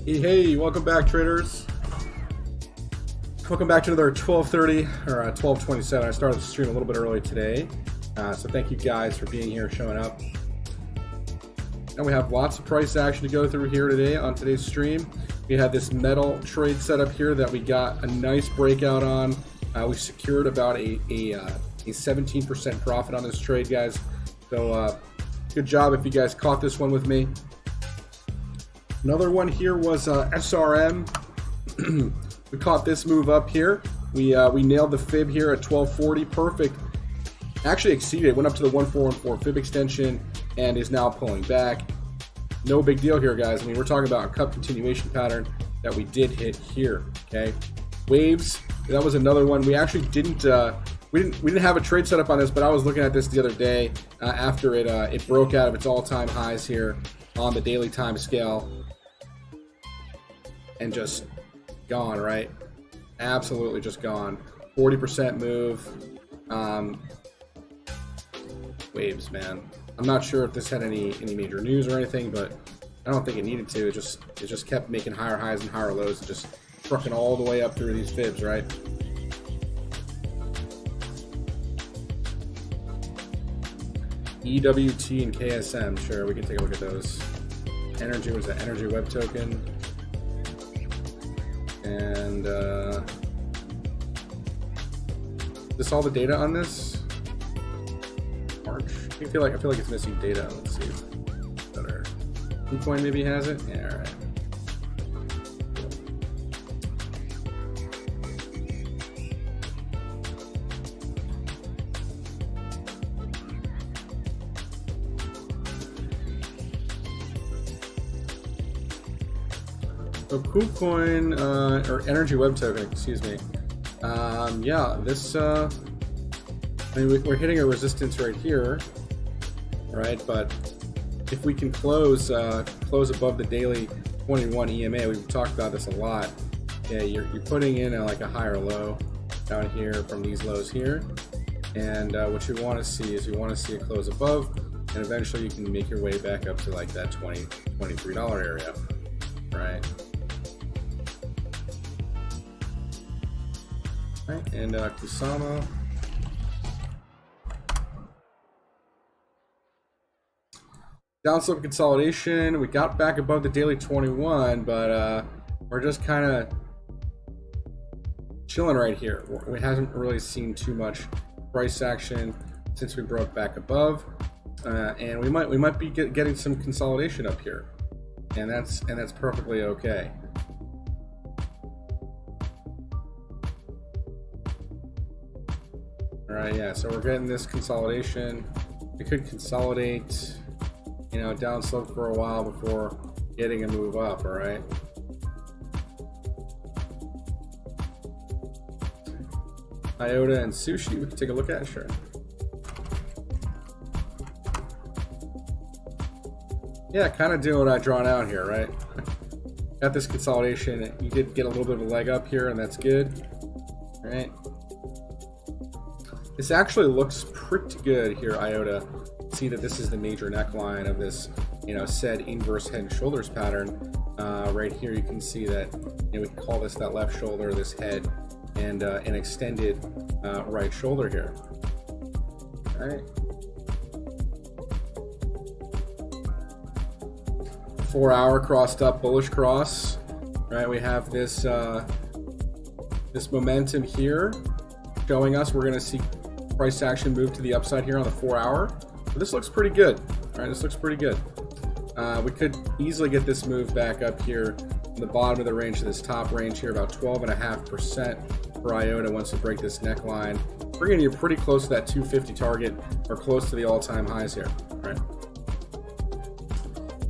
Hey, welcome back, traders. Welcome back to another 12:30 or 12:27. I started the stream a little bit early today, so thank you guys for being here, showing up. And we have lots of price action to go through here today on today's stream. We have this metal trade setup here that we got a nice breakout on. We secured about a 17% profit on this trade, guys. So good job if you guys caught this one with me. Another one here was SRM. We caught this move up here. We nailed the fib here at 1240, perfect. Actually exceeded it, went up to the 1414 fib extension and is now pulling back. No big deal here, guys. I mean, we're talking about a cup continuation pattern that we did hit here. Okay, waves. That was another one. We actually didn't. We didn't have a trade set up on this, but I was looking at this the other day after it broke out of its all-time highs here on the daily time scale. And just gone, right? Absolutely just gone. 40% move. Waves, man. I'm not sure if this had any major news or anything, but I don't think it needed to. It just kept making higher highs and higher lows and just trucking all the way up through these fibs, right? EWT and KSM, sure, we can take a look at those. Energy was that energy web token. And this all the data on this? March. I feel like it's missing data. Let's see. Better. KuCoin maybe has it. Yeah. All right. So KuCoin, or energy web token, excuse me. Yeah, this, I mean, we're hitting a resistance right here, right? But if we can close above the daily 21 EMA, we've talked about this a lot. Yeah, you're putting in like a higher low down here from these lows here. And what you want to see is you want to see a close above, and eventually you can make your way back up to like that $23 area, right? And Kusama. Downslope consolidation. We got back above the daily 21, but we're just kind of chilling right here. We haven't really seen too much price action since we broke back above, and we might be getting some consolidation up here, and that's perfectly okay. All right, yeah, so we're getting this consolidation. We could consolidate, you know, downslope for a while before getting a move up, all right? IOTA and sushi, we can take a look at, sure. Yeah, kind of doing what I drawn out here, right? Got this consolidation. You did get a little bit of a leg up here, and that's good, all right? This actually looks pretty good here, IOTA. See that this is the major neckline of this, you know, said inverse head and shoulders pattern. Right here, you can see that, you know, we can call this that left shoulder, this head, and an extended right shoulder here. All right. 4 hour crossed up, bullish cross. Right, we have this this momentum here showing us we're going to see price action move to the upside here on the 4 hour. But this looks pretty good. All right, this looks pretty good. We could easily get this move back up here in the bottom of the range to this top range here, about 12.5% for IOTA once we break this neckline, bringing you pretty close to that 250 target or close to the all-time highs here. All right.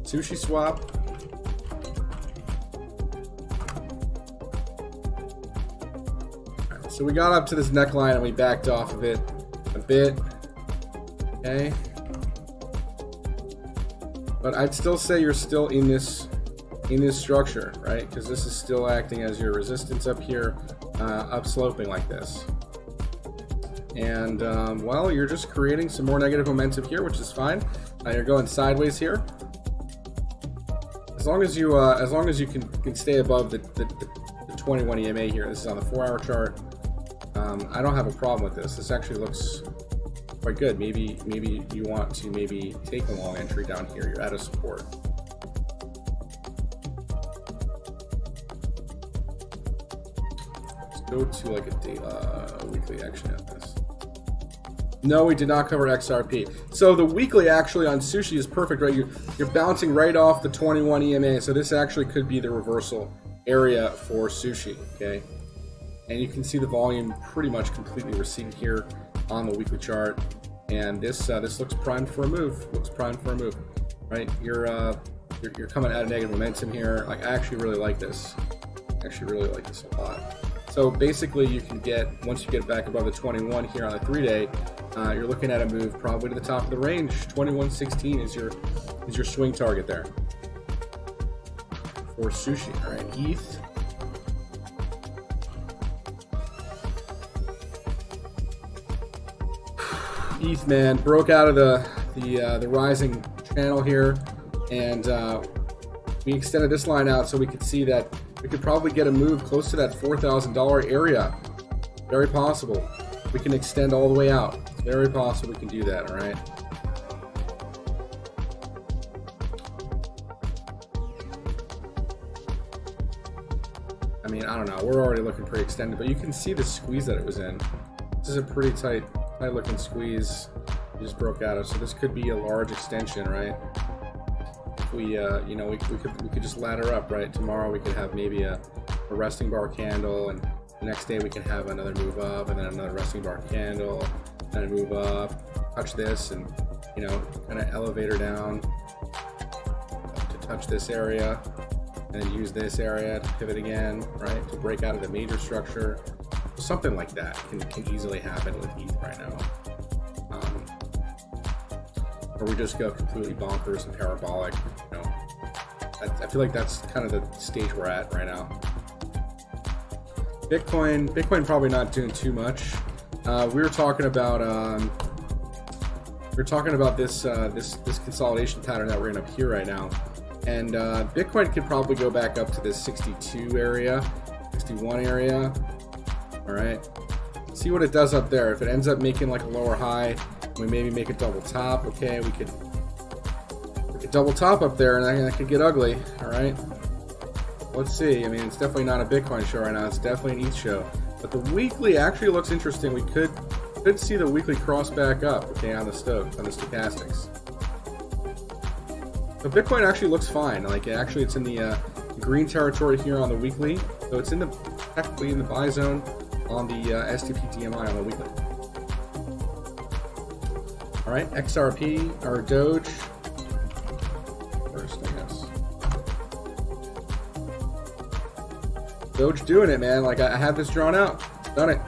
Sushi swap. All right, so we got up to this neckline and we backed off of it a bit, okay, but I'd still say you're still in this structure, right? Because this is still acting as your resistance up here, upsloping like this, and well, you're just creating some more negative momentum here, which is fine. You're going sideways here. As long as you can stay above the 21 EMA here. This is on the 4-hour chart. I don't have a problem with this. This actually looks quite good. Maybe you want to take a long entry down here. You're out of support. Let's go to like a weekly action at this. No, we did not cover XRP. So the weekly actually on Sushi is perfect, right? You're bouncing right off the 21 EMA. So this actually could be the reversal area for Sushi, okay? And you can see the volume pretty much completely receded here on the weekly chart. And this looks primed for a move. Looks primed for a move, right? You're coming out of negative momentum here. Like, I actually really like this. I actually really like this a lot. So basically, you can get, once you get back above the 21 here on the 3-day, you're looking at a move probably to the top of the range. 21.16 is your swing target there for Sushi. All right, ETH. ETH, man, broke out of the rising channel here, and we extended this line out so we could see that we could probably get a move close to that $4,000 area. Very possible. We can extend all the way out. It's very possible we can do that, all right? I mean, I don't know. We're already looking pretty extended, but you can see the squeeze that it was in. This is a pretty tight looking squeeze. We just broke out of, so this could be a large extension, right? If we, you know, we could just ladder up, right? Tomorrow we could have maybe a resting bar candle, and the next day we can have another move up, and then another resting bar candle, and a move up, touch this, and, you know, kind of elevator down to touch this area, and then use this area to pivot again, right? To break out of the major structure. Something like that can easily happen with ETH right now. Or we just go completely bonkers and parabolic. You know, I feel like that's kind of the stage we're at right now. Bitcoin probably not doing too much. We were talking about this consolidation pattern that we're in up here right now, and Bitcoin could probably go back up to this 62 area, 61 area. All right, see what it does up there. If it ends up making like a lower high, we maybe make a double top. Okay, we could double top up there, and that could get ugly. All right, let's see. I mean, it's definitely not a Bitcoin show right now. It's definitely an ETH show. But the weekly actually looks interesting. We could see the weekly cross back up. Okay, on the stochastics. So Bitcoin actually looks fine. Like, actually, it's in the green territory here on the weekly. So it's technically in the buy zone on the STP DMI on the weekly. All right, XRP or Doge first, I guess. Doge doing it, man. Like, I had this drawn out, done it.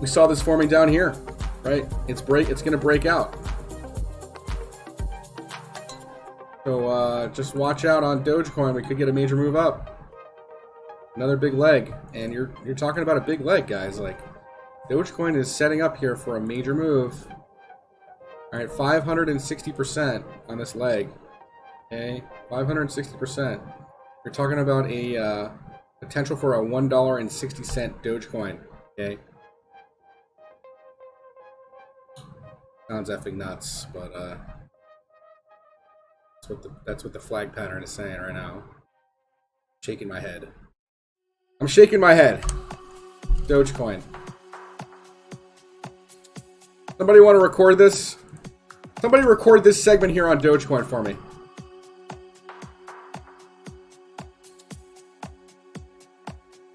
We saw this forming down here, right? It's gonna break out. So just watch out on Dogecoin. We could get a major move up. Another big leg, and you're talking about a big leg, guys. Like, Dogecoin is setting up here for a major move. All right, 560% on this leg. Okay, 560%. You're talking about a potential for a $1.60 Dogecoin. Okay, sounds effing nuts, but that's what the flag pattern is saying right now. Shaking my head. I'm shaking my head. Dogecoin. Somebody want to record this? Somebody record this segment here on Dogecoin for me.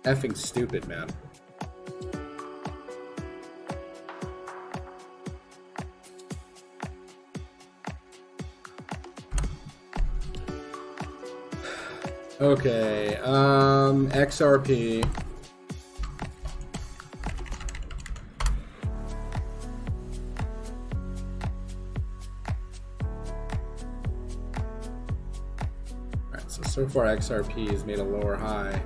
Effing stupid, man. Okay, XRP. Alright, so far XRP has made a lower high.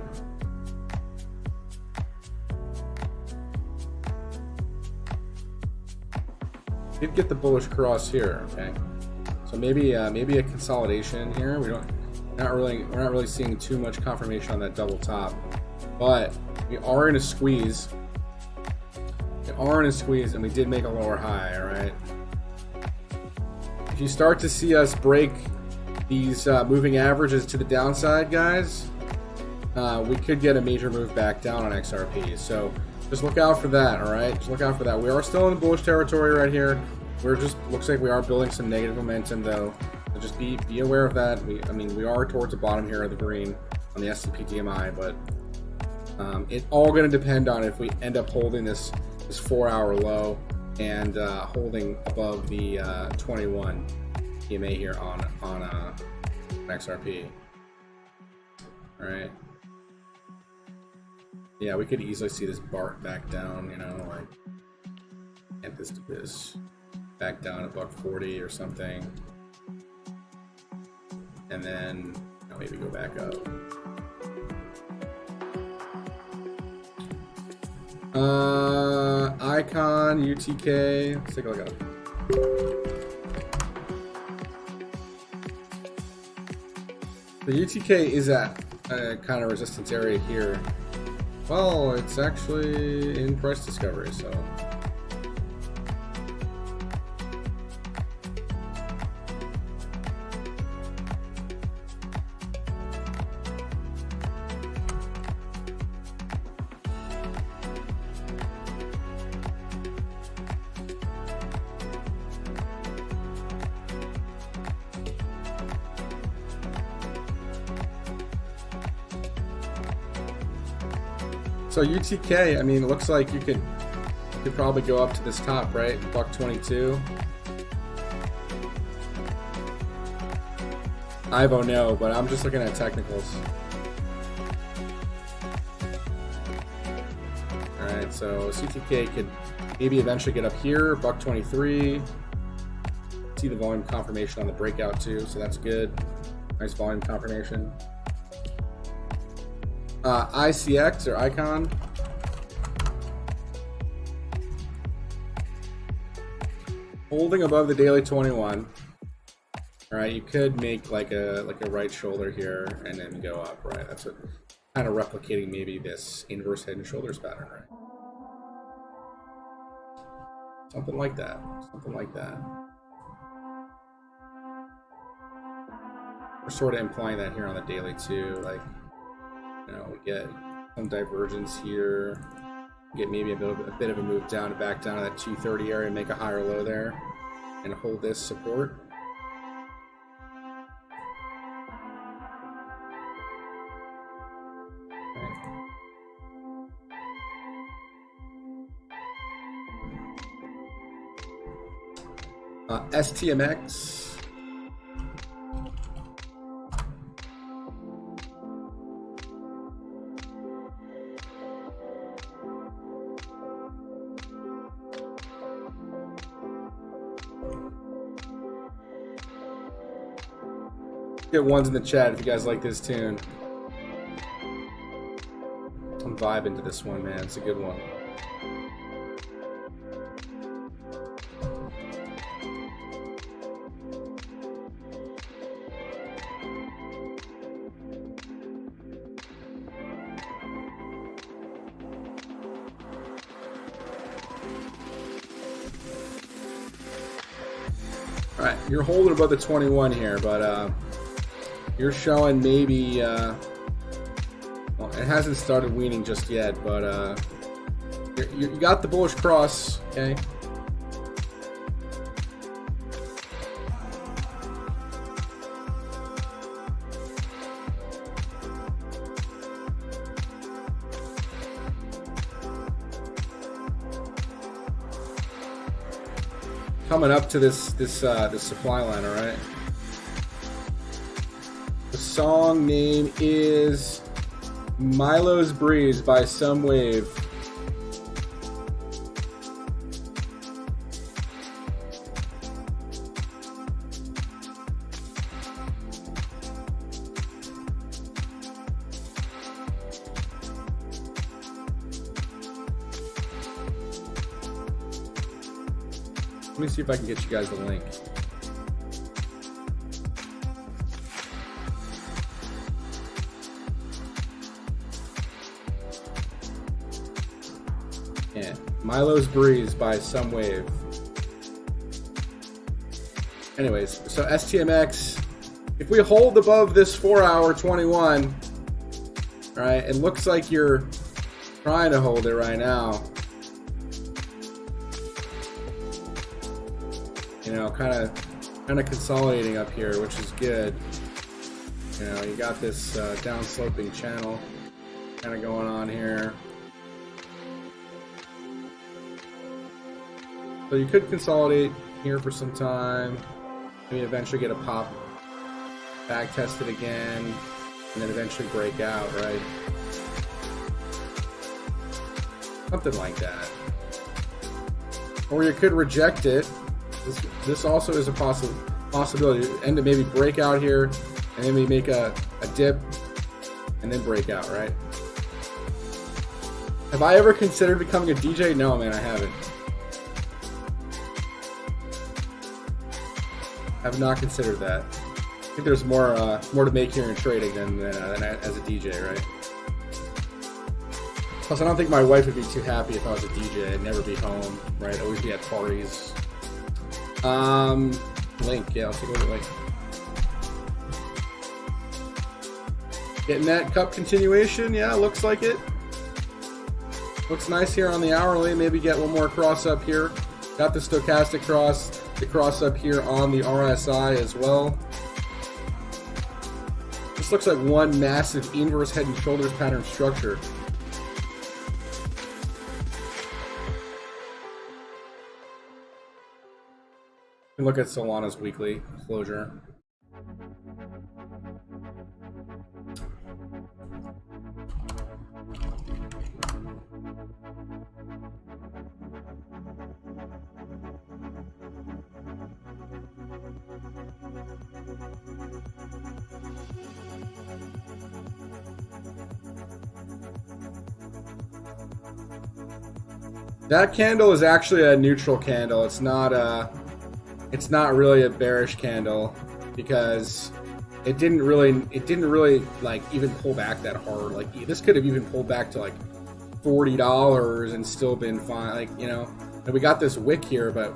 Did get the bullish cross here, okay? So maybe maybe a consolidation here. We're not really seeing too much confirmation on that double top, but we are in a squeeze. We are in a squeeze, and we did make a lower high. All right. If you start to see us break these moving averages to the downside, guys, we could get a major move back down on XRP. So just look out for that. All right, just look out for that. We are still in the bullish territory right here. We're just looks like we are building some negative momentum though. So just be aware of that. I mean we are towards the bottom here of the green on the S&P DMI, but it's all going to depend on if we end up holding this 4-hour low and holding above the 21 EMA here on XRP. All right. Yeah, we could easily see this BART back down, you know, like get this to this back down at $1.40 or something, and then maybe go back up. Icon, UTK. Let's take a look at it. The UTK is at a kind of resistance area here. Well, it's actually in price discovery, so. So UTK, I mean, it looks like you could probably go up to this top, right? $1.22. I don't know, but I'm just looking at technicals. All right, so CTK could maybe eventually get up here, $1.23. See the volume confirmation on the breakout too, so that's good. Nice volume confirmation. ICX or Icon. Holding above the daily 21. All right, you could make like a right shoulder here and then go up, right? That's what kind of replicating maybe this inverse head and shoulders pattern, right? Something like that. Something like that. We're sort of implying that here on the daily too, like. You know, we get some divergence here, get maybe a bit of a move down to back down to that 230 area, make a higher low there, and hold this support. Okay. STMX. Get ones in the chat if you guys like this tune. I'm vibing to this one, man. It's a good one. All right, you're holding above the 21 here, but you're showing maybe, well, it hasn't started weaning just yet, but you got the bullish cross, okay? Coming up to this supply line, all right? The song name is Milo's Breeze by Some Wave. Let me see if I can get you guys the link. Milo's Breeze by Some Wave. Anyways, so STMX, if we hold above this 4-hour 21, right, it looks like you're trying to hold it right now. You know, kind of consolidating up here, which is good. You know, you got this down sloping channel kind of going on here. So you could consolidate here for some time. Maybe eventually get a pop, back test it again, and then eventually break out, right? Something like that. Or you could reject it. This also is a possibility. And to maybe break out here, and then we make a dip, and then break out, right? Have I ever considered becoming a DJ? No, man, I haven't. I've not considered that. I think there's more to make here in trading than as a DJ, right? Plus, I don't think my wife would be too happy if I was a DJ. I'd never be home, right? I'd always be at parties. Link, yeah, I'll take a look at Link. Getting that cup continuation, yeah, looks like it. Looks nice here on the hourly. Maybe get one more cross up here. Got the stochastic cross. The cross up here on the RSI as well. This looks like one massive inverse head and shoulders pattern structure. And look at Solana's weekly closure. That candle is actually a neutral candle. It's not really a bearish candle because it didn't really like even pull back that hard. Like this could have even pulled back to like $40 and still been fine. Like, you know, and we got this wick here, but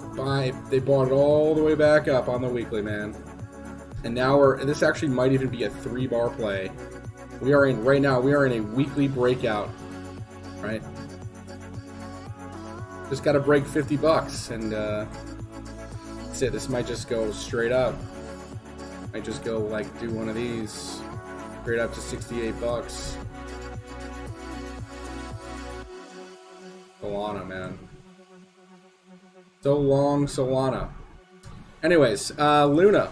they bought it all the way back up on the weekly, man. And now this actually might even be a 3-bar play. Right now we are in a weekly breakout, right? Just got to break $50 and that's it. This might just go straight up. Might just go like do one of these straight up to $68. Solana, man. So long, Solana. Anyways, Luna.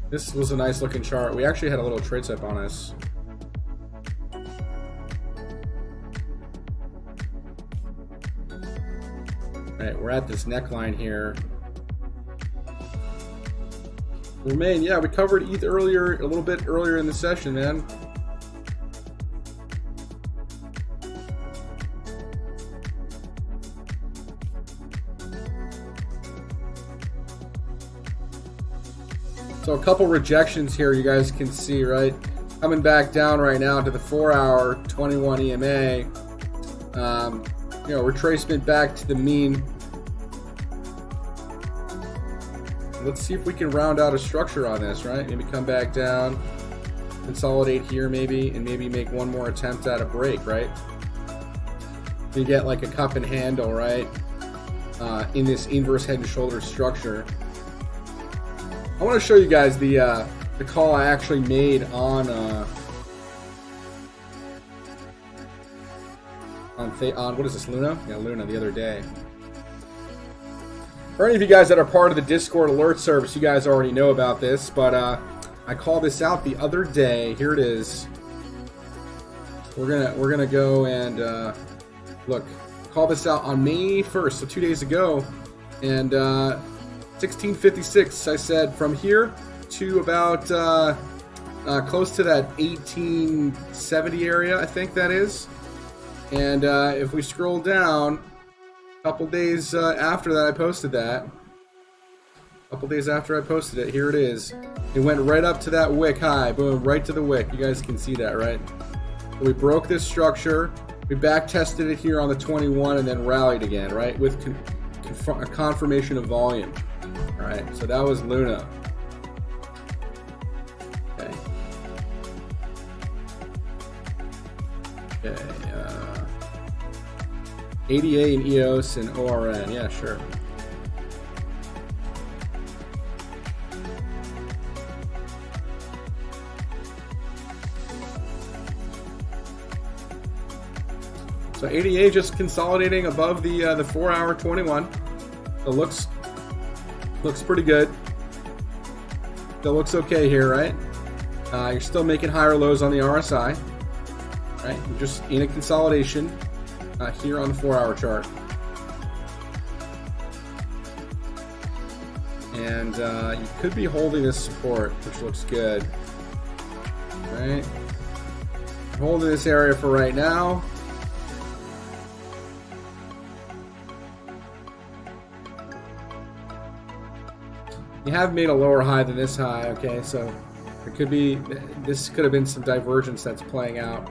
This was a nice looking chart. We actually had a little trade step on us. Right, we're at this neckline here. Remain, yeah, we covered ETH earlier, a little bit earlier in the session, man. So a couple rejections here, you guys can see, right? Coming back down right now to the 4-hour 21 EMA. You know, retracement back to the mean. Let's see if we can round out a structure on this, right? Maybe come back down, consolidate here maybe, and maybe make one more attempt at a break, right? You get like a cup and handle, right? In this inverse head and shoulder structure. I want to show you guys the call I actually made on what is this, Luna? Yeah, Luna, the other day. For any of you guys that are part of the Discord alert service, you guys already know about this, but I called this out the other day. Here it is. We're gonna go and look. Call this out on May 1st, so 2 days ago, and 1656. I said from here to about close to that 1870 area, I think that is. And if we scroll down, a couple days after that I posted that. A couple days after I posted it, here it is. It went right up to that wick high. Boom, right to the wick. You guys can see that, right? We broke this structure. We back tested it here on the 21 and then rallied again, right? With a confirmation of volume. All right, so that was Luna. Okay. Okay. ADA and EOS and ORN. Yeah, sure. So ADA just consolidating above the 4-hour 21. It looks pretty good. It looks okay here, right? You're still making higher lows on the RSI, right? You're just in a consolidation here on the 4-hour chart, and you could be holding this support, which looks good, right? Holding this area for right now. You have made a lower high than this high, okay, so there could be, this could have been some divergence that's playing out.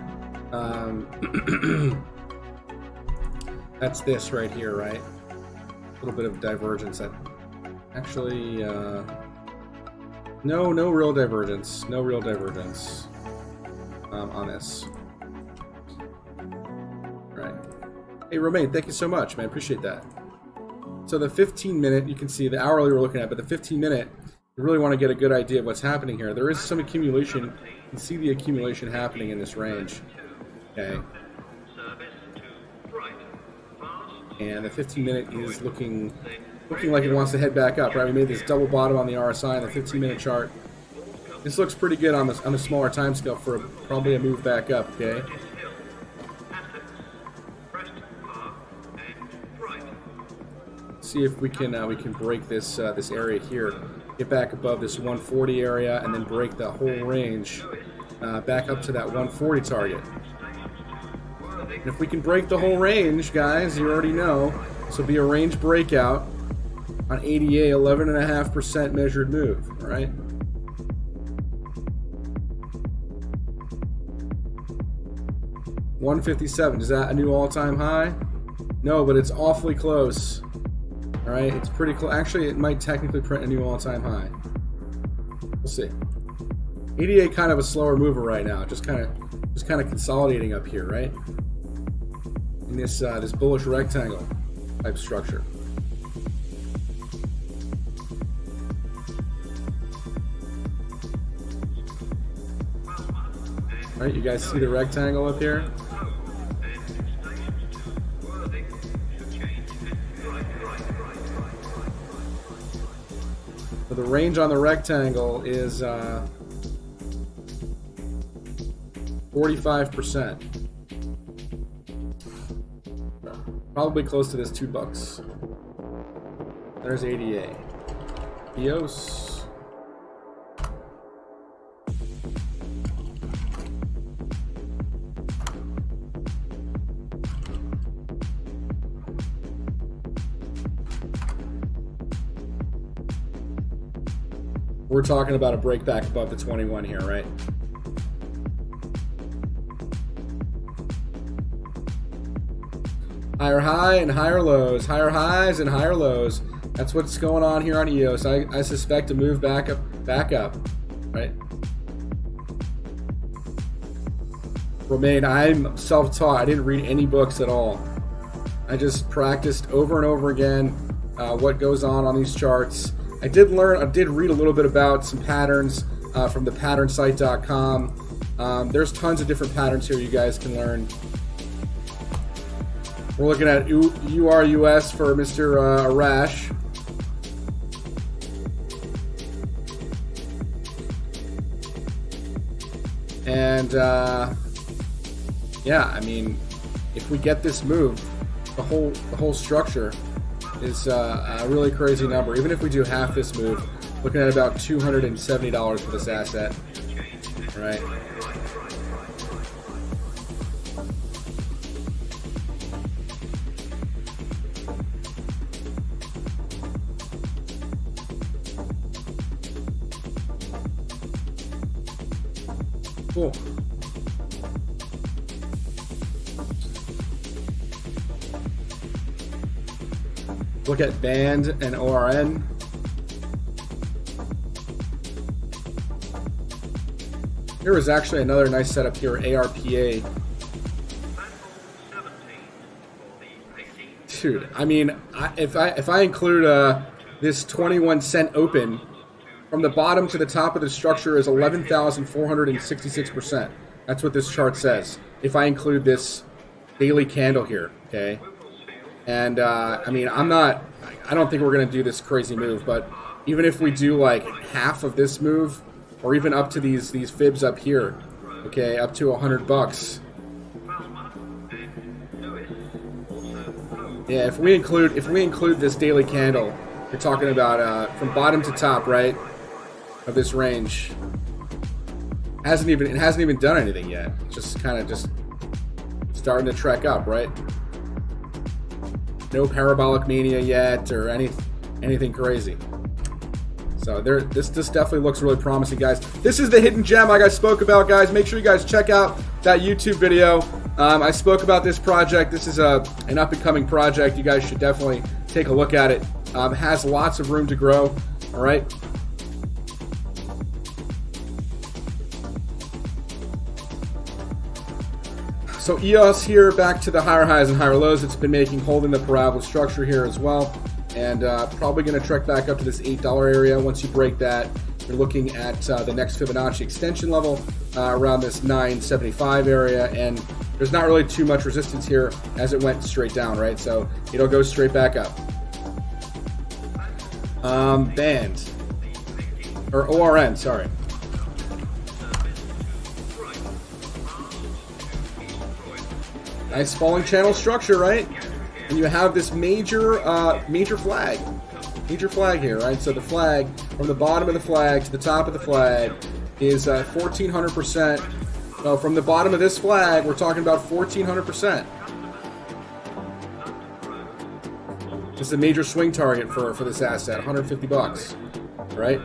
That's this right here, right? A little bit of divergence. That actually, no real divergence. No real divergence on this. All right. Hey, Romain, thank you so much, man. Appreciate that. So the 15-minute, you can see the hourly we're looking at, but the 15-minute, you really want to get a good idea of what's happening here. There is some accumulation. You can see the accumulation happening in this range. Okay. And the 15-minute is looking like it wants to head back up, right? We made this double bottom on the RSI and the 15-minute chart. This looks pretty good on the smaller time scale for probably a move back up, okay? See if we can break this this area here, get back above this 140 area, and then break the whole range back up to that 140 target. And if we can break the whole range, guys, you already know, this will be a range breakout on ADA, 11.5% measured move, all right? $157, is that a new all-time high? No, but it's awfully close. All right, it's pretty close. Actually, it might technically print a new all-time high. We'll see. ADA kind of a slower mover right now, just kind of consolidating up here, right? In this this bullish rectangle type structure. All right, you guys see the rectangle up here? So the range on the rectangle is 45%. Probably close to this $2. There's ADA. EOS. We're talking about a break back above the 21 here, right? Higher high and higher lows, higher highs and higher lows. That's what's going on here on EOS. I suspect a move back up, right? Romain, I'm self-taught. I didn't read any books at all. I just practiced over and over again what goes on these charts. I did read a little bit about some patterns from the patternsite.com. There's tons of different patterns here you guys can learn. We're looking at URUS for Mr. Arash. And yeah, I mean, if we get this move, the whole structure is a really crazy number. Even if we do half this move, looking at about $270 for this asset, right? Cool. Look at band and ORN. Here was actually another nice setup here, ARPA. Dude, I mean, if I include this 21 cent open, from the bottom to the top of the structure is 11,466%. That's what this chart says. If I include this daily candle here, okay? And I mean, I don't think we're gonna do this crazy move, but even if we do like half of this move, or even up to these fibs up here, okay, up to $100. Yeah, if we include this daily candle, you're talking about from bottom to top, right, of this range. It hasn't even done anything yet. It's just kind of just starting to trek up, right? No parabolic mania yet or anything crazy. So this definitely looks really promising, guys. This is the hidden gem like I spoke about, guys. Make sure you guys check out that YouTube video. I spoke about this project. This is an up-and-coming project. You guys should definitely take a look at it. It has lots of room to grow. All right. So EOS here back to the higher highs and higher lows it's been making, holding the parabola structure here as well. And probably going to trek back up to this $8 area. Once you break that, you're looking at the next Fibonacci extension level around this 975 area. And there's not really too much resistance here as it went straight down, right? So it'll go straight back up. Band. Or ORN, sorry. Nice falling channel structure, right? And you have this major flag here, right? So the flag, from the bottom of the flag to the top of the flag is 1,400%. So from the bottom of this flag, we're talking about 1,400%. This is a major swing target for this asset, $150, right?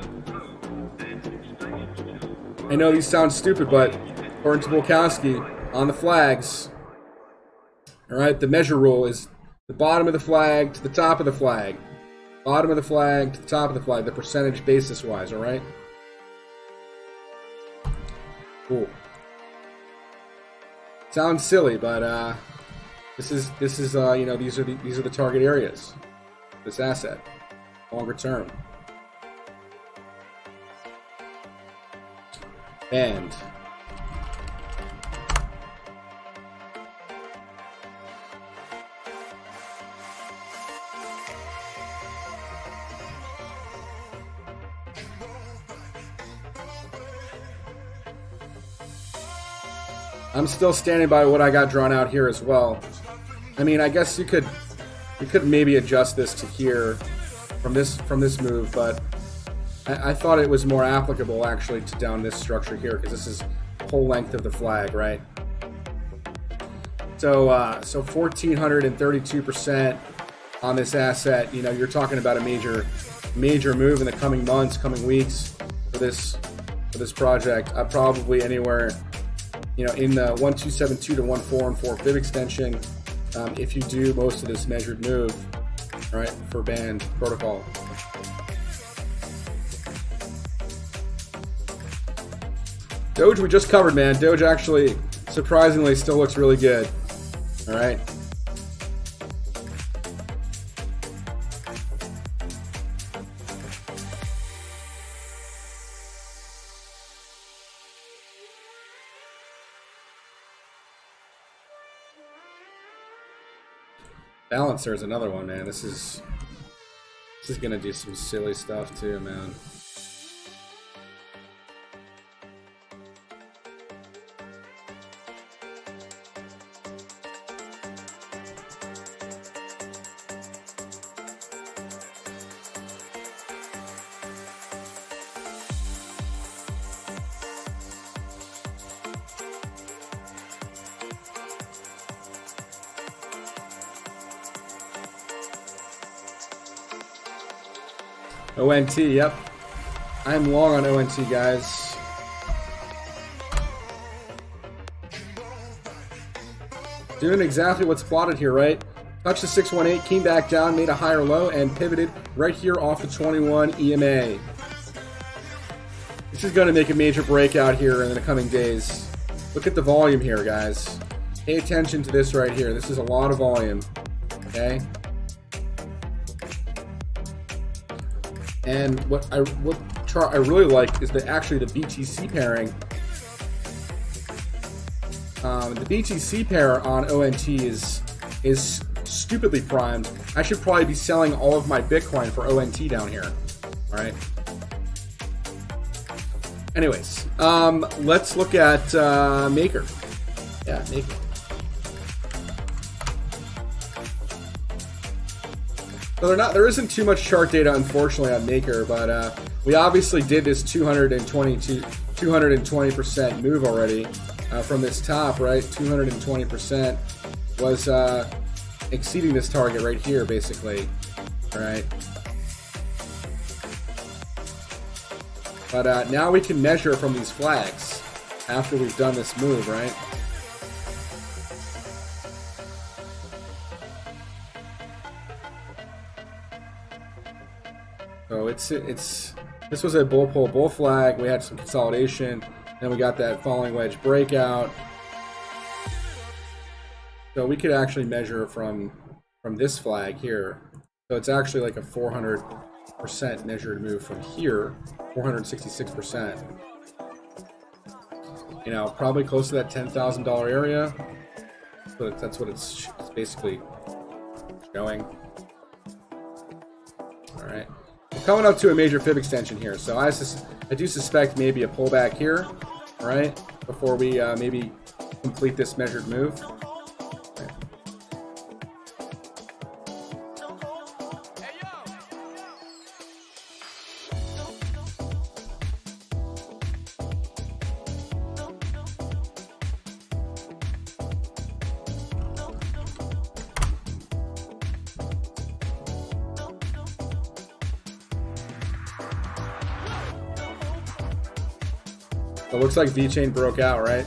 I know these sound stupid, but according to Volkowski, on the flags, all right, the measure rule is the bottom of the flag to the top of the flag. Bottom of the flag to the top of the flag, the percentage basis wise, all right? Cool. Sounds silly, but this is you know, these are the target areas. This asset, longer term. And I'm still standing by what I got drawn out here as well. I mean, I guess you could maybe adjust this to here from this move, but I thought it was more applicable actually to down this structure here because this is whole length of the flag, right? So 1,432% on this asset. You know, you're talking about a major move in the coming months, coming weeks for this project. Probably anywhere, you know, in the 1272 to 1414 fib extension, if you do most of this measured move, right, for band protocol. Doge we just covered, man. Doge actually surprisingly still looks really good. All right. Balancer is another one, man. This is gonna do some silly stuff too, man. ONT, yep. I'm long on ONT, guys. Doing exactly what's plotted here, right? touched the 618, came back down, made a higher low, and pivoted right here off the 21 EMA. This is going to make a major breakout here in the coming days. Look at the volume here, guys. Pay attention to this right here. This is a lot of volume. Okay. And what chart I really like is actually the BTC pairing. The BTC pair on ONT is stupidly primed. I should probably be selling all of my Bitcoin for ONT down here. All right. Anyways, let's look at Maker. Yeah, Maker. So there isn't too much chart data, unfortunately, on Maker, but we obviously did this 220% move already from this top, right? 220% was exceeding this target right here, basically, all right? But now we can measure from these flags after we've done this move, right? So this was a bull pull, bull flag. We had some consolidation, then we got that falling wedge breakout. So we could actually measure from this flag here. So it's actually like a 400% measured move from here, 466%. You know, probably close to that $10,000 area. But that's what it's basically showing. All right. Coming up to a major fib extension here, so I do suspect maybe a pullback here, all right, before we maybe complete this measured move. Okay. So it looks like VeChain broke out, right?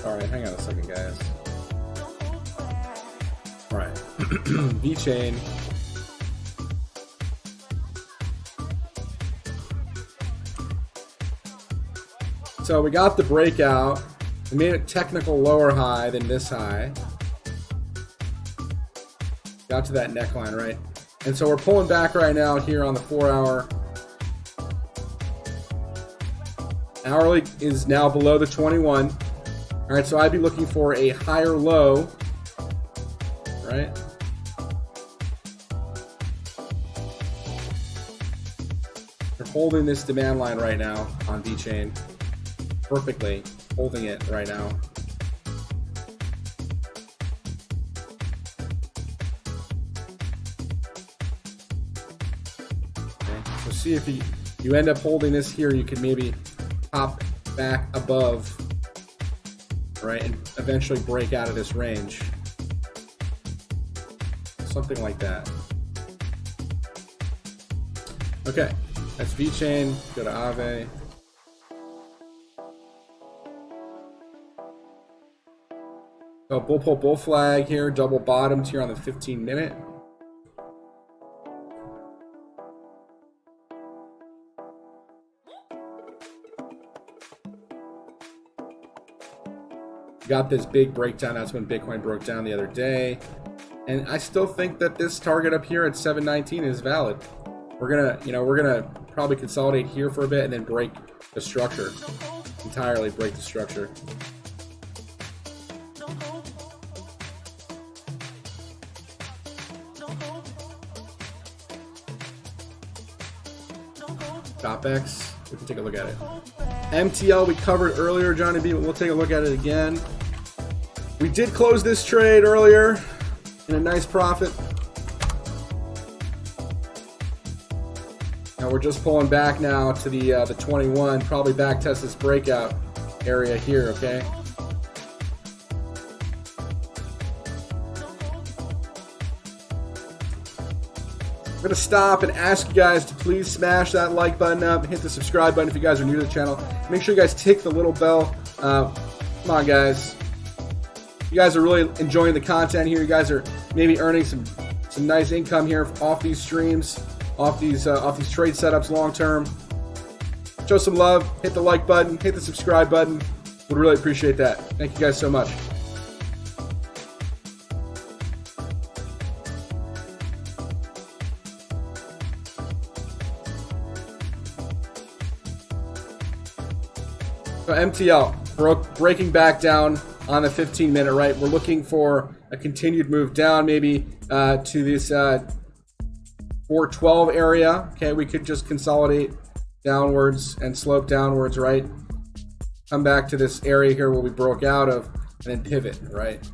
Alright, hang on a second, guys. Alright. VeChain. So we got the breakout. We made it technical lower high than this high. Got to that neckline, right? And so we're pulling back right now here on the 4-hour. Hourly is now below the 21. All right, so I'd be looking for a higher low, right? We're holding this demand line right now on VeChain. Perfectly holding it right now. Okay, so see if you end up holding this here, you could maybe pop back above, right, and eventually break out of this range. Something like that. Okay, that's VeChain. Go to Aave. So bull pull, bull flag here, double bottomed here on the 15-minute. Got this big breakdown. That's when Bitcoin broke down the other day, and I still think that this target up here at 719 is valid. We're gonna probably consolidate here for a bit and then break the structure entirely. Break the structure. TopX. We can take a look at it. MTL we covered earlier, Johnny B, but we'll take a look at it again. We did close this trade earlier in a nice profit. Now we're just pulling back now to the 21, probably back test this breakout area here, okay? I'm going to stop and ask you guys to please smash that like button up, hit the subscribe button if you guys are new to the channel. Make sure you guys tick the little bell. Come on, guys. You guys are really enjoying the content here. You guys are maybe earning some nice income here off these streams, off these trade setups long term. Show some love, hit the like button, hit the subscribe button. Would really appreciate that. Thank you guys so much. So MTL breaking back down on the 15-minute, right? We're looking for a continued move down, maybe to this 412 area. Okay, we could just consolidate downwards and slope downwards, right? Come back to this area here where we broke out of, and then pivot, right?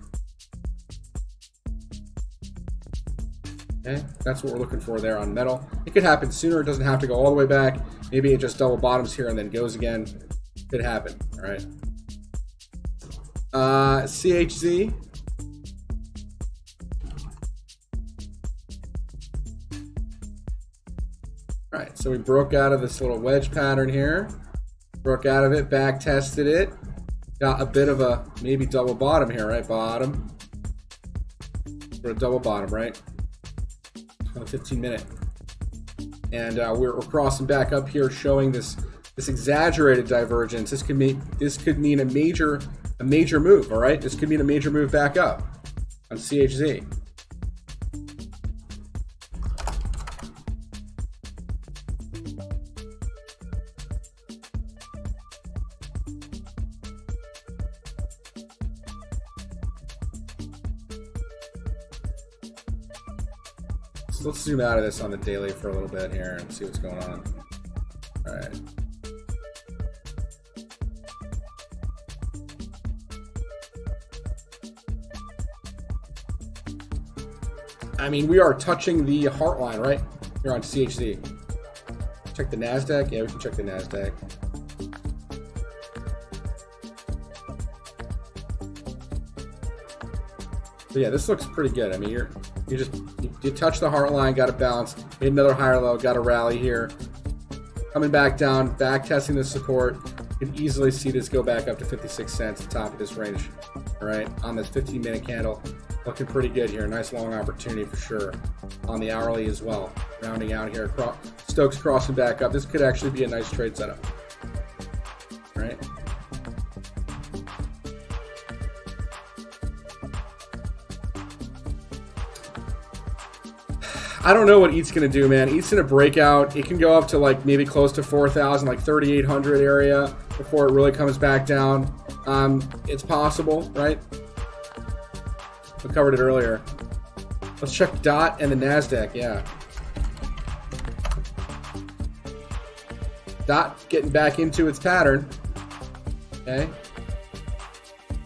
Okay, that's what we're looking for there on metal. It could happen sooner. It doesn't have to go all the way back. Maybe it just double bottoms here and then goes again. Could happen, all right? CHZ. All right, so we broke out of this little wedge pattern here. Broke out of it, back tested it. Got a bit of a maybe double bottom here, right? Bottom. For a double bottom, right? On the 15-minute. And we're crossing back up here, showing this exaggerated divergence. This could mean a major move, all right? This could mean a major move back up on CHZ. So let's zoom out of this on the daily for a little bit here and see what's going on. All right. I mean, we are touching the heart line, right? Here on CHZ. Check the NASDAQ. Yeah, we can check the NASDAQ. So yeah, this looks pretty good. I mean, you touch the heart line, got a bounce, made another higher low, got a rally here. Coming back down, back testing the support. You can easily see this go back up to 56 cents at the top of this range. All right, on this 15-minute candle. Looking pretty good here. Nice long opportunity for sure. On the hourly as well. Rounding out here. Stokes crossing back up. This could actually be a nice trade setup. Right? I don't know what ETH's going to do, man. ETH's going to break out. It can go up to like maybe close to 4,000, like 3,800 area before it really comes back down. It's possible, right? We covered it earlier. Let's check DOT and the NASDAQ, yeah. DOT getting back into its pattern. Okay.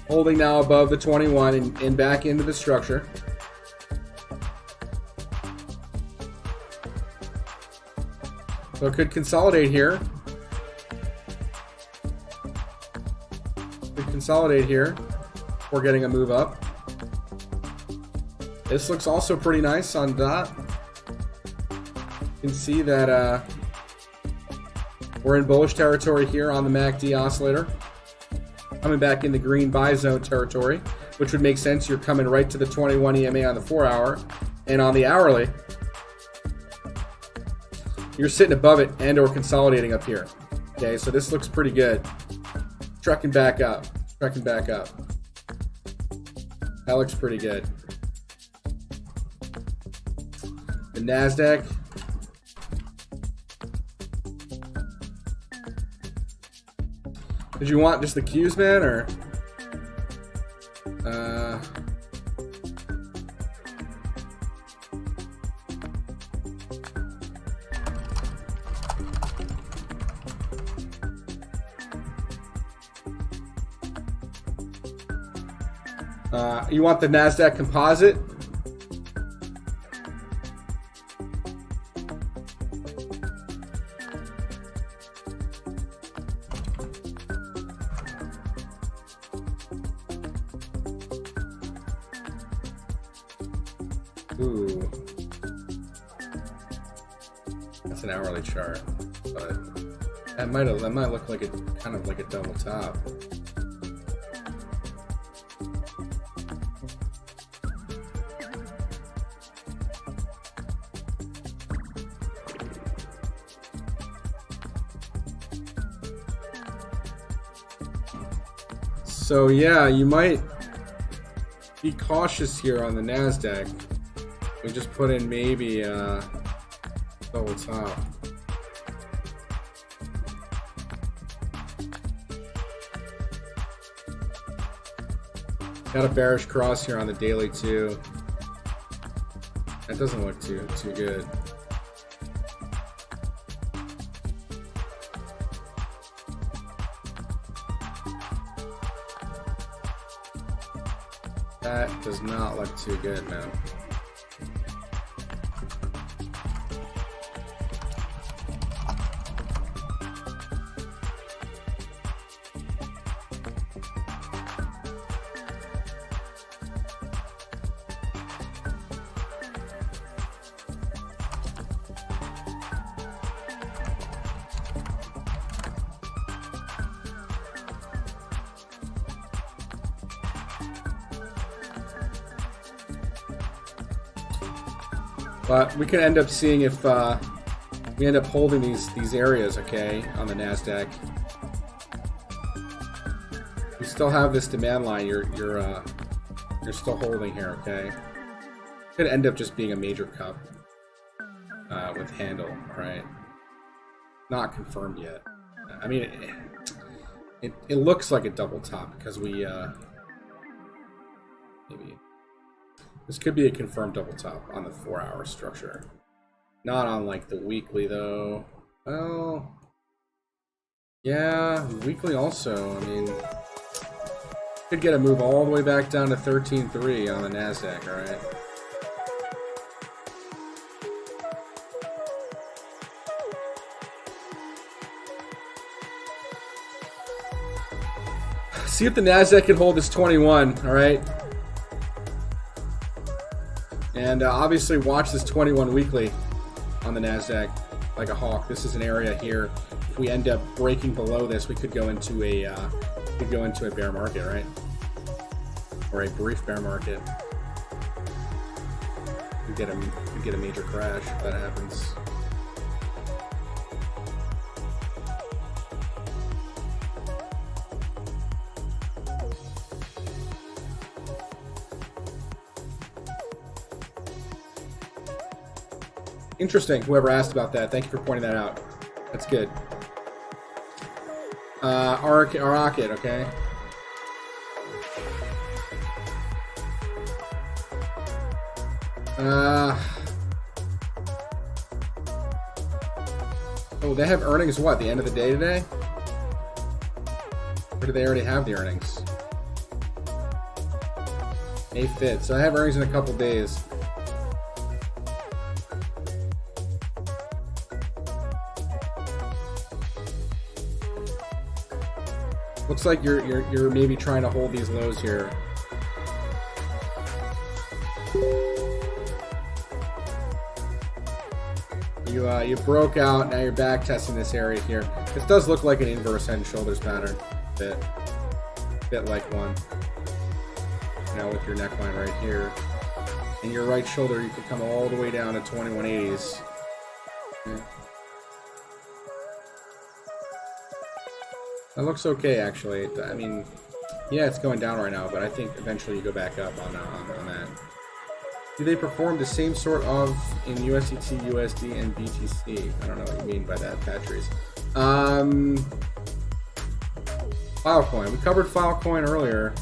Holding now above the 21 and back into the structure. So it could consolidate here. Could consolidate here. We're getting a move up. This looks also pretty nice on DOT. You can see that we're in bullish territory here on the MACD oscillator. Coming back in the green buy zone territory, which would make sense. You're coming right to the 21 EMA on the 4-hour. And on the hourly, you're sitting above it and or consolidating up here. Okay, so this looks pretty good. Trucking back up. Trucking back up. That looks pretty good. The NASDAQ. Did you want just the Qs, man, or? You want the NASDAQ composite? Ooh. That's an hourly chart, but that might look like kind of like a double top. So yeah, you might be cautious here on the NASDAQ. We just put in maybe double top. Got a bearish cross here on the daily too. That doesn't look too good. That does not look too good, man. But we can end up seeing if we end up holding these areas, okay, on the NASDAQ. You still have this demand line. You're still holding here, okay. Could end up just being a major cup with handle, right? Not confirmed yet. I mean, it looks like a double top because we maybe. This could be a confirmed double top on the 4-hour structure. Not on like the weekly though. Well, yeah, weekly also. I mean, could get a move all the way back down to 13.3 on the NASDAQ, alright? See if the NASDAQ can hold this 21, alright? And obviously watch this 21 weekly on the NASDAQ like a hawk. This is an area here. If we end up breaking below this, we could go into a bear market, right? Or a brief bear market. We get a major crash if that happens. Interesting, whoever asked about that. Thank you for pointing that out. That's good. Rocket, okay. Oh, they have earnings what, the end of the day today? Or do they already have the earnings? May 5th, so I have earnings in a couple days. Looks like you're maybe trying to hold these lows here. You broke out, now you're back testing this area here. This does look like an inverse head and shoulders pattern. Bit like one. Now with your neckline right here. And your right shoulder, you could come all the way down to 2180s. Okay. That looks okay, actually. I mean, yeah, it's going down right now, but I think eventually you go back up on that. Do they perform the same sort of in USDT, USD, and BTC? I don't know what you mean by that, Patrice. Filecoin. We covered Filecoin earlier.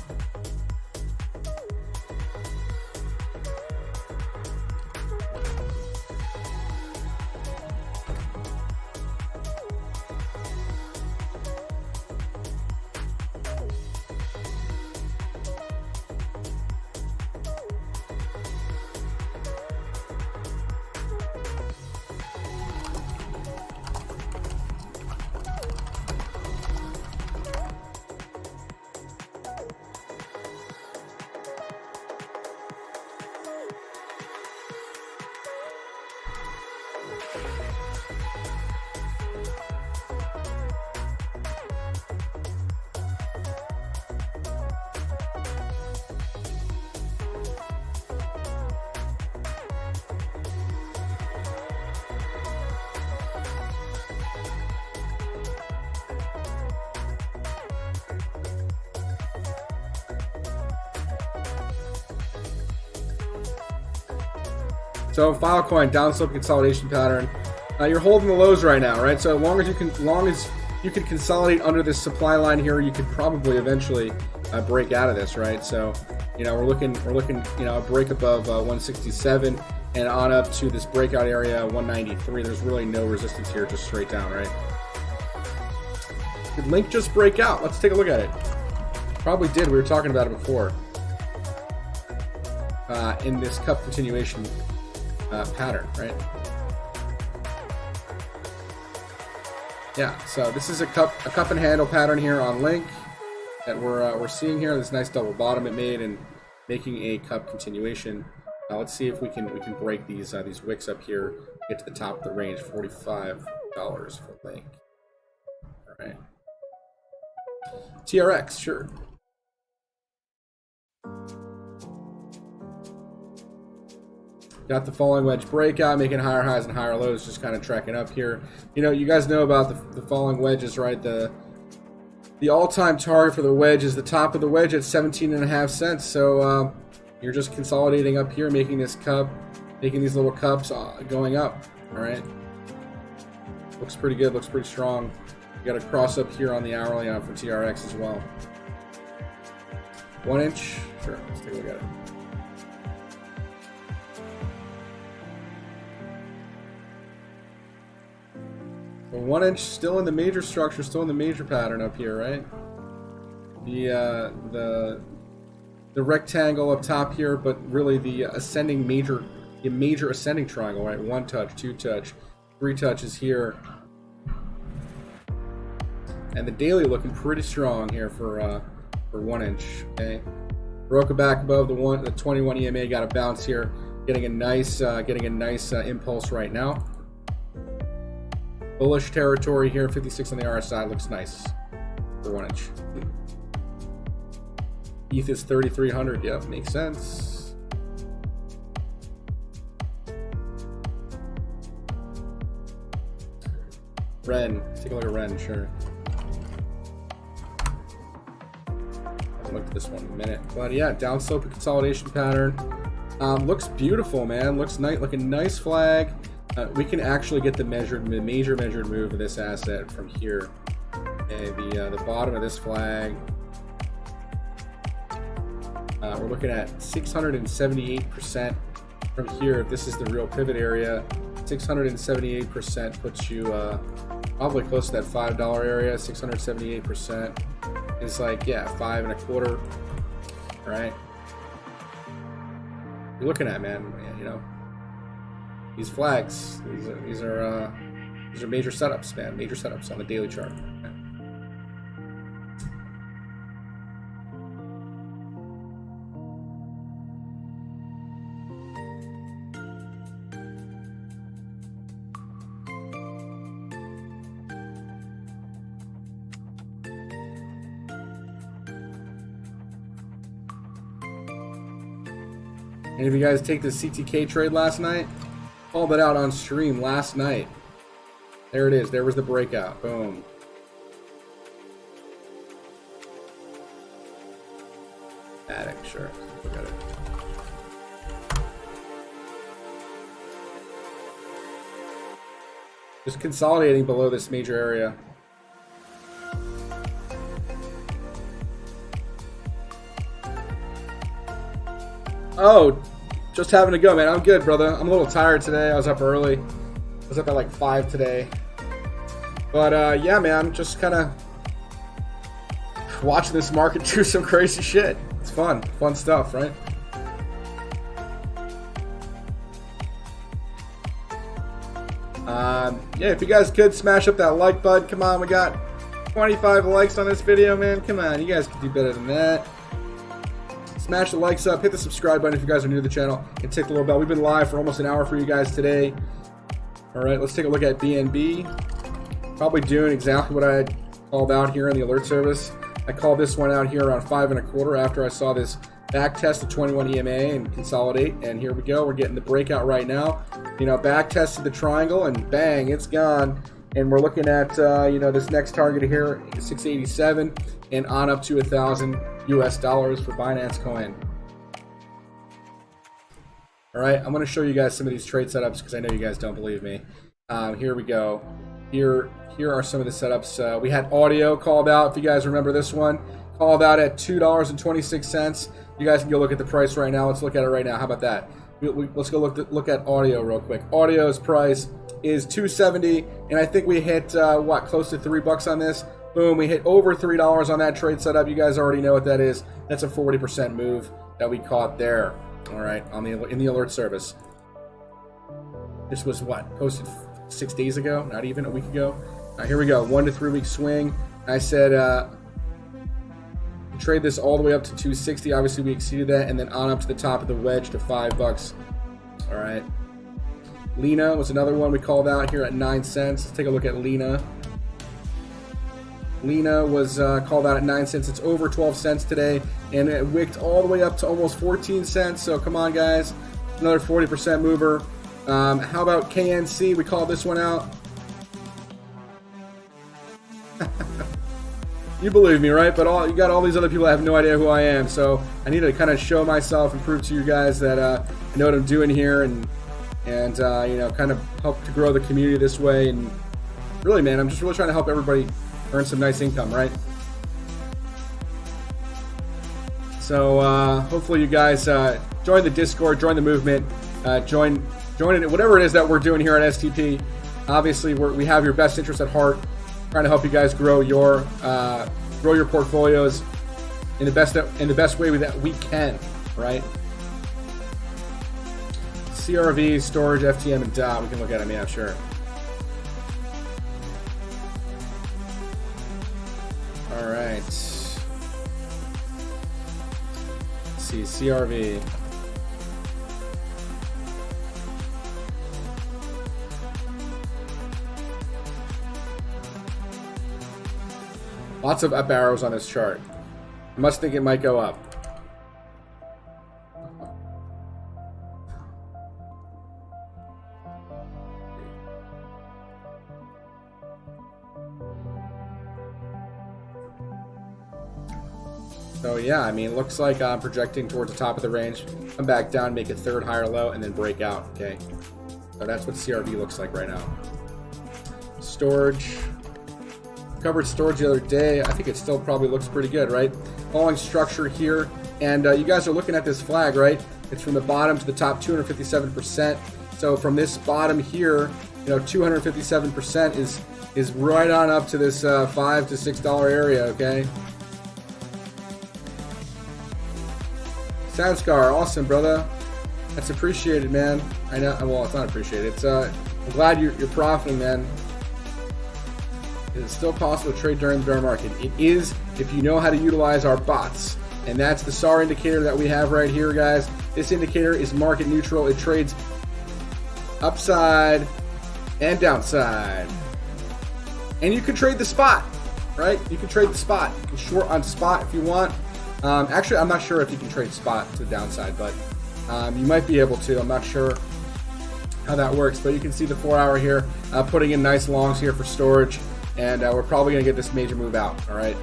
So Filecoin downslope consolidation pattern. You're holding the lows right now, right? So as long as you can consolidate under this supply line here, you could probably eventually break out of this, right? So, you know, we're looking, you know, a break above 167 and on up to this breakout area 193. There's really no resistance here, just straight down, right? Did Link just break out? Let's take a look at it. Probably did. We were talking about it before. In this cup continuation pattern, right? Yeah, so this is a cup and handle pattern here on Link that we're seeing here. This nice double bottom it made and making a cup continuation. Let's see if we can break these wicks up here, get to the top of the range, $45 for Link. All right. TRX, sure. Got the falling wedge breakout, making higher highs and higher lows, just kind of tracking up here. You know, you guys know about the falling wedges, right? The all-time target for the wedge is the top of the wedge at 17.5 cents. So you're just consolidating up here, making this cup, making these little cups going up. All right. Looks pretty good. Looks pretty strong. You got a cross up here on the hourly for TRX as well. 1 inch. Sure. Let's take a look at it. So 1 inch still in the major structure, still in the major pattern up here, right? The rectangle up top here, but really the ascending major ascending triangle, right? 1 touch, 2 touch, 3 touches here, and the daily looking pretty strong here for 1 inch. Okay, broke it back above the 21 EMA, got a bounce here, getting a nice impulse right now. Bullish territory here, 56 on the RSI, looks nice for 1 inch. ETH is 3,300, yep, makes sense. Ren, let's take a look at Ren, sure. I'll look at this one in a minute. But yeah, downslope consolidation pattern. Looks beautiful, man. Looks nice, like a nice flag. We can actually get the major measured move of this asset from here. Okay, the bottom of this flag. We're looking at 678% from here. If this is the real pivot area, 678% puts you probably close to that $5 area. 678% is like, yeah, 5 1/4. All right. You're looking at, man, you know. These flags, these are major setups, man. Major setups on the daily chart. Any of you guys take the CTK trade last night? Called it out on stream last night. There it is. There was the breakout. Boom. Attic, sure. Look at it. Just consolidating below this major area. Oh, just having to go, man. I'm good, brother. I'm a little tired today. I was up early. I was up at like 5 today. But yeah, man, I'm just kind of watching this market do some crazy shit. It's fun. Fun stuff, right? Yeah, if you guys could smash up that like button. Come on, we got 25 likes on this video, man. Come on, you guys can do better than that. Smash the likes up, hit the subscribe button if you guys are new to the channel, and tick the little bell. We've been live for almost an hour for you guys today. All right, let's take a look at BNB. Probably doing exactly what I had called out here in the alert service. I called this one out here around 5 1/4 after I saw this back test of 21 EMA and consolidate, and here we go. We're getting the breakout right now. You know, back tested the triangle, and bang, it's gone. And we're looking at you know, this next target here, 687, and on up to $1,000 US for Binance Coin. All right, I'm going to show you guys some of these trade setups because I know you guys don't believe me. Here we go. Here are some of the setups. We had audio called out. If you guys remember this one, called out at $2.26. You guys can go look at the price right now. Let's look at it right now. How about that? Let's go look at audio real quick. Audio's price is $2.70, and I think we hit what, close to $3 on this. Boom, we hit over $3 on that trade setup. You guys already know what that is. That's a 40% move that we caught there. All right, in the alert service. This was what, posted 6 days ago, not even a week ago. Here we go, 1 to 3 week swing. I said trade this all the way up to 260. Obviously we exceeded that, and then on up to the top of the wedge to $5. All right, Lena was another one we called out here at 9 cents. Let's take a look at Lena. Lena was called out at 9 cents. It's over 12 cents today, and it wicked all the way up to almost 14 cents. So come on, guys, another 40% mover. How about KNC? We called this one out. You believe me, right? But you got all these other people that have no idea who I am. So I need to kind of show myself and prove to you guys that I know what I'm doing here, and you know, kind of help to grow the community this way. And really, man, I'm just really trying to help everybody earn some nice income, right? So hopefully you guys join the Discord, join the movement, join it, whatever it is that we're doing here at STP. Obviously, we have your best interest at heart, trying to help you guys grow your portfolios in the best way that we can, right? CRV, storage, FTM, and DOT. We can look at them, yeah, sure. All right. Let's see, CRV. Lots of up arrows on this chart. I must think it might go up. So yeah, I mean, it looks like I'm projecting towards the top of the range. Come back down, make a third higher low, and then break out, okay? So that's what CRV looks like right now. Storage. Covered storage the other day. I think it still probably looks pretty good, right? Following structure here, and you guys are looking at this flag, right? It's from the bottom to the top, 257%. So from this bottom here, you know, 257% is right on up to this $5 to $6 area, okay? Soundscar, awesome, brother. That's appreciated, man. I know. Well, it's not appreciated. It's I'm glad you're profiting, man. Is it still possible to trade during the bear market? It is, if you know how to utilize our bots. And that's the SAR indicator that we have right here, guys. This indicator is market neutral. It trades upside and downside. And you can trade the spot, right? You can trade the spot. You can short on spot if you want. Actually, I'm not sure if you can trade spot to the downside, but you might be able to. I'm not sure how that works, but you can see the 4 hour here, putting in nice longs here for storage. And we're probably going to get this major move out, all right?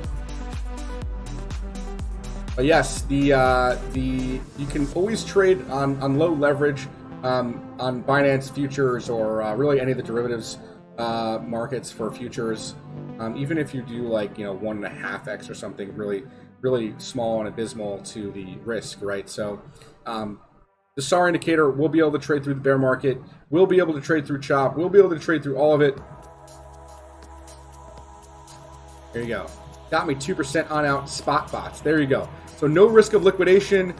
But yes, you can always trade on low leverage on Binance futures or really any of the derivatives markets for futures. Even if you do like 1.5x or something really small and abysmal to the risk, right? So the SAR indicator, we'll be able to trade through the bear market. We'll be able to trade through CHOP. We'll be able to trade through all of it. There you go. Got me 2% on out spot bots. There you go. So no risk of liquidation.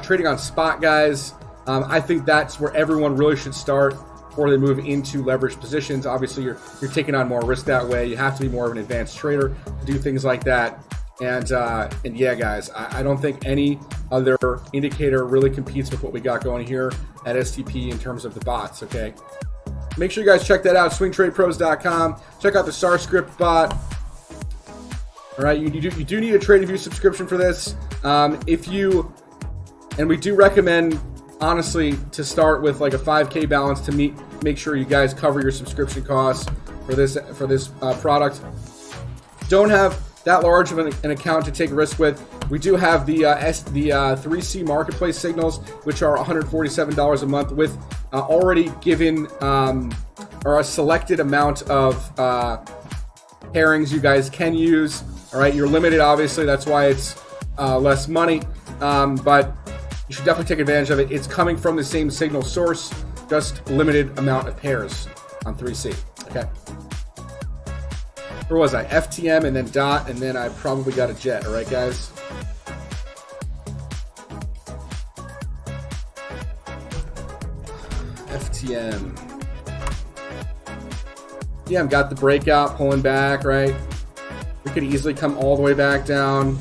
Trading on spot, guys. I think that's where everyone really should start before they move into leveraged positions. Obviously, you're taking on more risk that way. You have to be more of an advanced trader to do things like that. And yeah, guys, I don't think any other indicator really competes with what we got going here at STP in terms of the bots, okay? Make sure you guys check that out, swingtradepros.com. Check out the SAR script bot. All right, you do need a TradingView subscription for this. And we do recommend, honestly, to start with like a 5K balance to make sure you guys cover your subscription costs for this product. Don't have that large of an account to take risk with. We do have the 3C marketplace signals, which are $147 a month, with already given or a selected amount of pairings you guys can use. All right, you're limited, obviously. That's why it's less money, but you should definitely take advantage of it. It's coming from the same signal source, just limited amount of pairs on 3C. Okay. Where was I? FTM and then DOT, and then I probably got a jet. All right, guys. FTM. Yeah, I've got the breakout pulling back, right? We could easily come all the way back down.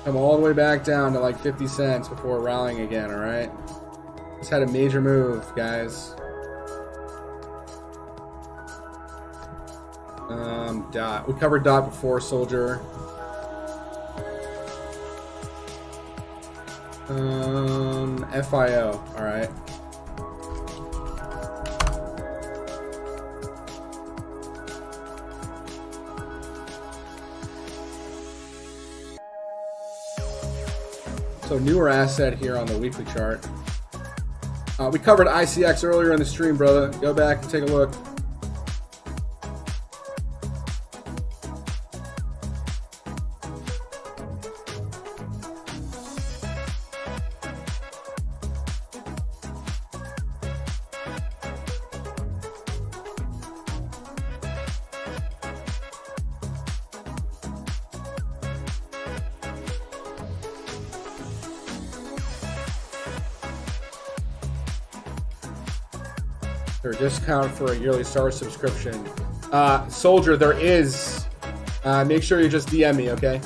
Come all the way back down to like 50 cents before rallying again, all right? Just had a major move, guys. DOT. We covered DOT before, Soldier. FIO, all right. So newer asset here on the weekly chart. We covered ICX earlier in the stream, brother. Go back and take a look. Discount for a yearly STAR subscription. Soldier, there is. Make sure you just DM me, okay?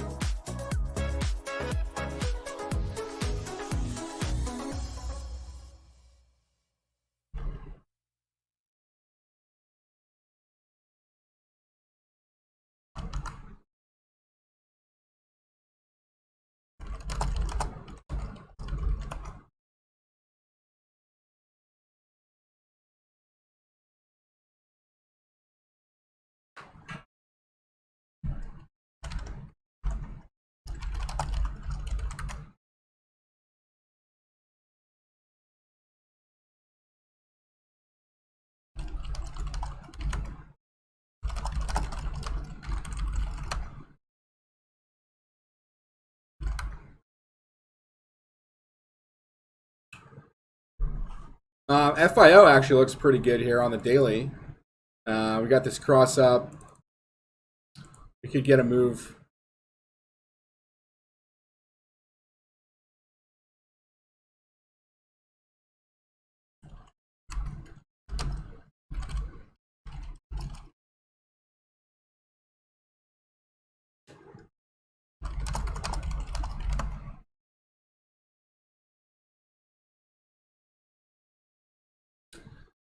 FIO actually looks pretty good here on the daily. We got this cross up. We could get a move.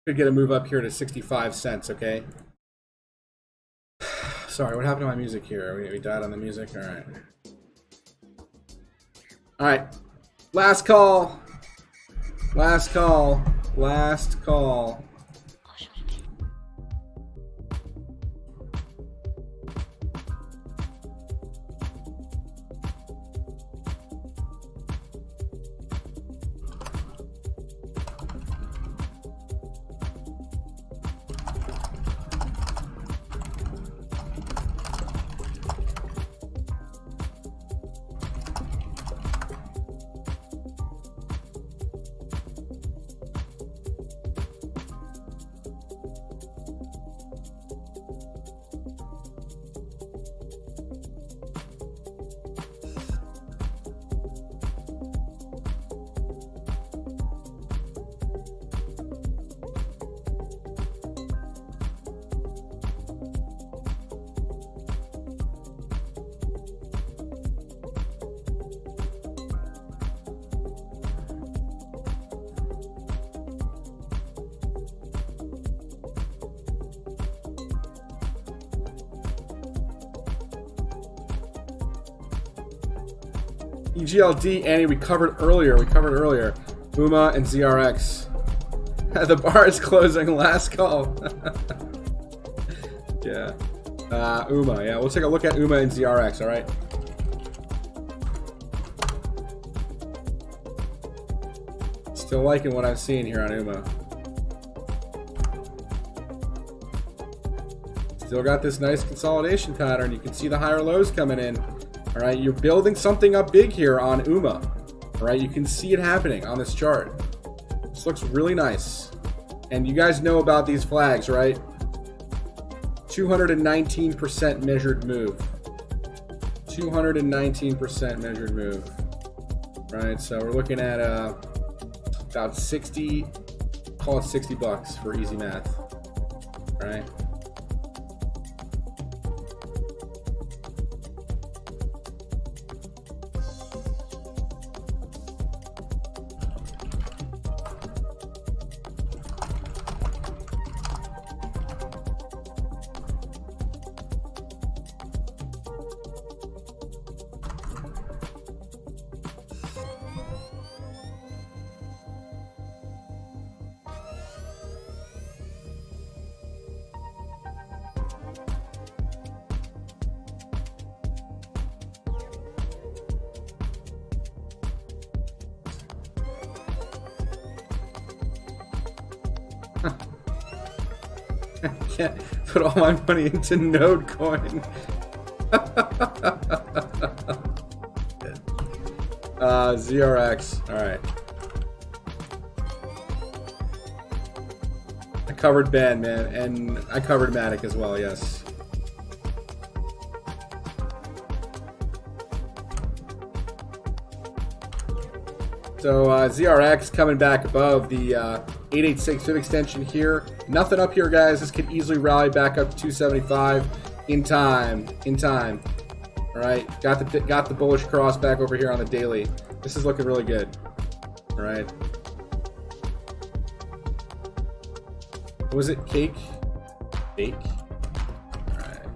Could get a move up here to 65 cents, okay? Sorry, what happened to my music here? We died on the music? All right. All right. Last call. Last call. Last call. EGLD, Annie, we covered earlier. Buma and ZRX. The bar is closing. Last call. Yeah. UMA, yeah, we'll take a look at UMA and ZRX, all right? Still liking what I'm seeing here on UMA. Still got this nice consolidation pattern. You can see the higher lows coming in. All right, you're building something up big here on UMA. All right, you can see it happening on this chart. This looks really nice. And you guys know about these flags, right? 219% measured move. 219% measured move. Right, so we're looking at about 60, call it $60 for easy math. All right. I can't put all my money into Node coin. ZRX. All right. I covered Ben, man, and I covered Matic as well. Yes. So ZRX coming back above the 886 fib extension here. Nothing up here, guys. This could easily rally back up to 275 in time. In time. All right, got the bullish cross back over here on the daily. This is looking really good. All right. What was it? Cake? Bake? All right.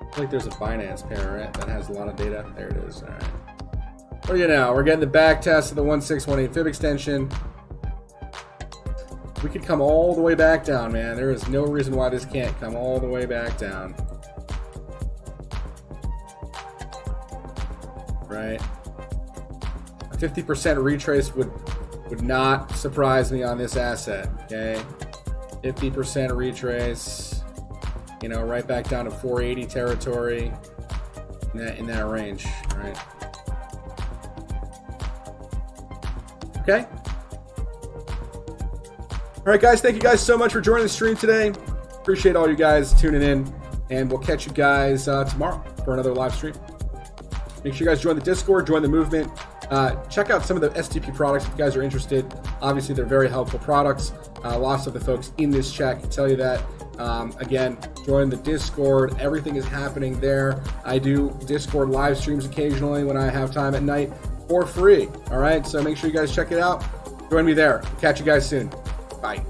I feel like there's a Binance pair, right? That has a lot of data. There it is. All right. What do you know? We're getting the back test of the 1618 fib extension. We could come all the way back down, man. There is no reason why this can't come all the way back down. Right? A 50% retrace would not surprise me on this asset, okay? 50% retrace, you know, right back down to 480 territory in that range, right? Okay? All right, guys, thank you guys so much for joining the stream today. Appreciate all you guys tuning in, and we'll catch you guys tomorrow for another live stream. Make sure you guys join the Discord, join the movement. Check out some of the STP products if you guys are interested. Obviously, they're very helpful products. Lots of the folks in this chat can tell you that. Again, join the Discord. Everything is happening there. I do Discord live streams occasionally when I have time at night for free. All right, so make sure you guys check it out. Join me there. Catch you guys soon. Bye.